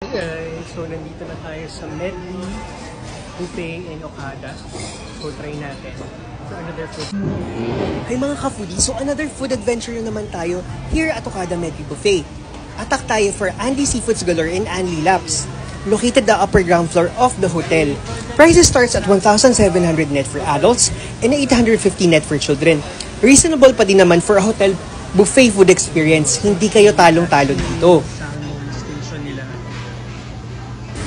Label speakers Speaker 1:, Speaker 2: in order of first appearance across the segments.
Speaker 1: guys! So, nandito na tayo sa Medley Buffet in Okada. So, try natin for another food.
Speaker 2: Hi mga ka-foodie! So, another food adventure na naman tayo here at Okada Medley Buffet. Attack tayo for Andy Seafoods Galore in Anli Labs, located the upper ground floor of the hotel. Prices starts at 1,700 net for adults and 850 net for children. Reasonable pa din naman for a hotel buffet food experience. Hindi kayo talong-talo dito.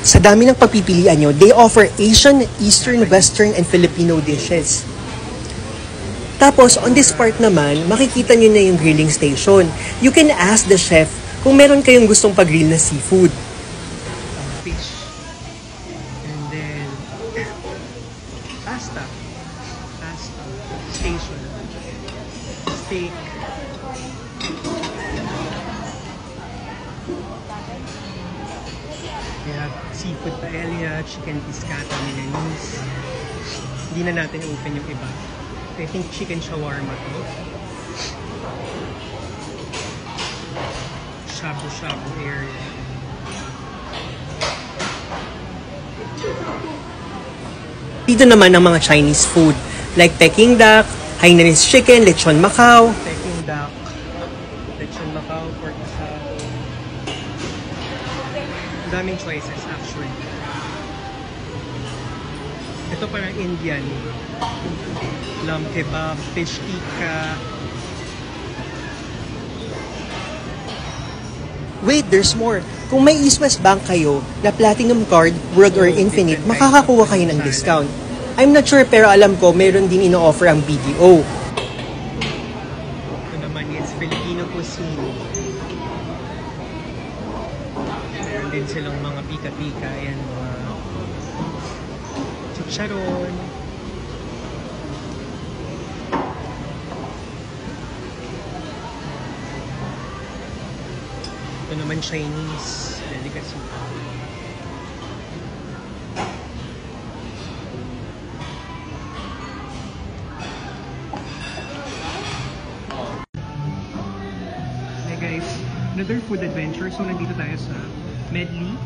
Speaker 2: Sa dami ng pagpipilian nyo, they offer Asian, Eastern, Western, and Filipino dishes. Tapos, on this part naman, makikita nyo na yung grilling station. You can ask the chef kung meron kayong gustong pag-grill na seafood.
Speaker 1: Fish. And then, pasta. Station. Steak. We have seafood paella, chicken piscata, Milanese. Hindi na natin open yung iba. I think chicken shawarma to. Shabu-shabu area.
Speaker 2: Dito naman ang mga Chinese food, like Peking duck, Hainanese chicken, lechon Macau.
Speaker 1: Peking duck, lechon Macau, pork asado. Daming choices actually. Ito parang Indian. Lamb kebab, fish tikka.
Speaker 2: Wait, there's more. Kung may East West Bank kayo na Platinum Card, World or Infinite, makakakuha kayo ng discount. I'm not sure pero alam ko meron din ino-offer ang BDO.
Speaker 1: Ito naman is Filipino cuisine. Meron din silang mga pika-pika. Ayan, mga chicharon. Ito naman Chinese delicacy. Hey guys, another food adventure. So nandito tayo sa Medley.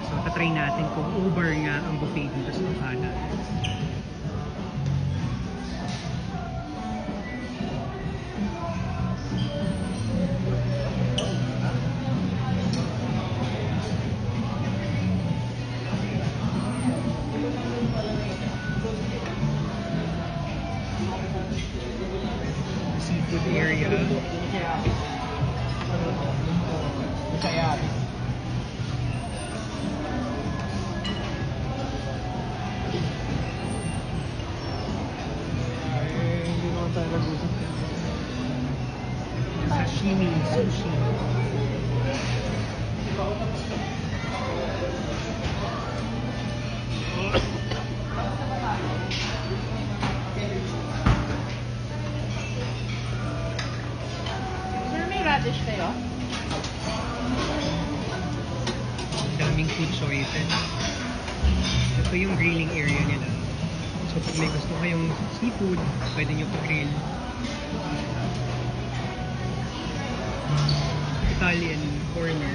Speaker 1: So tatry natin kung over nga ang buffet dito sa Okada. Seafood area. Sashimi, sushi.
Speaker 3: Sir, may radish kayo?
Speaker 1: Daming food choices. Ito yung grilling area nila. So pag may gusto kayong seafood, pwede nyo pa-grill. Italian corner.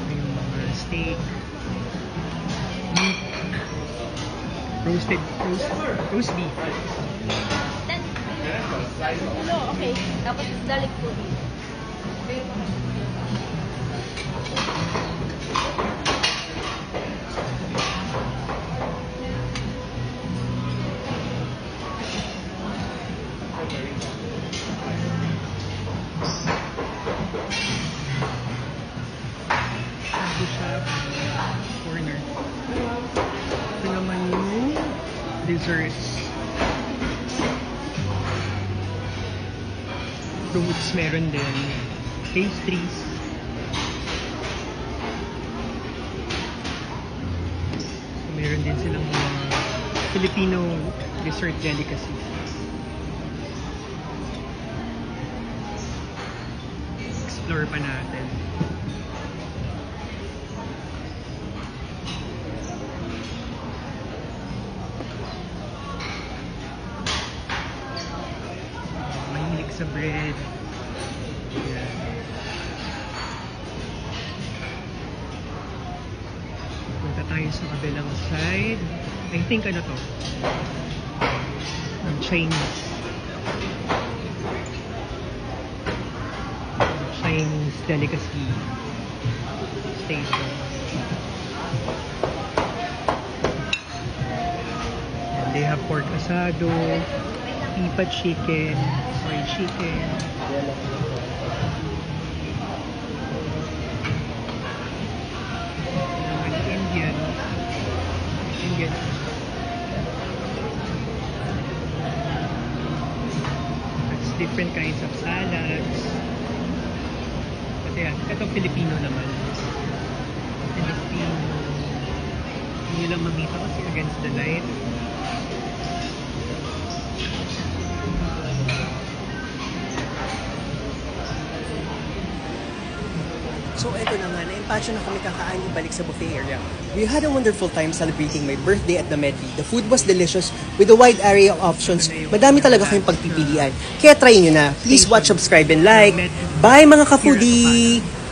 Speaker 1: Yung mga steak. Meat. Roast beef.
Speaker 3: Hello, okay. Tapos dalik po dito.
Speaker 1: Corner. Ito naman yung desserts. Fruits meron din. Pastries. So, meron din silang mga Filipino dessert delicacy. Explore pa natin. sa bread. Ayan. tayo sa kabilang side. I think ano to? Chinese. Chinese delicacy station. And they have pork asado, pipa chicken, fried chicken. Indian. That's different kinds of salads. But yeah, ito Filipino naman. Filipino. Hindi lang mamita kasi against the light.
Speaker 2: So eto na nga, na-impatient na kami kakain balik sa buffet area. We had a wonderful time celebrating my birthday at the Medley. The food was delicious with a wide area of options. Madami talaga kayong pagpipilian. Kaya try nyo na. Please watch, subscribe, and like. Bye mga ka-foodie!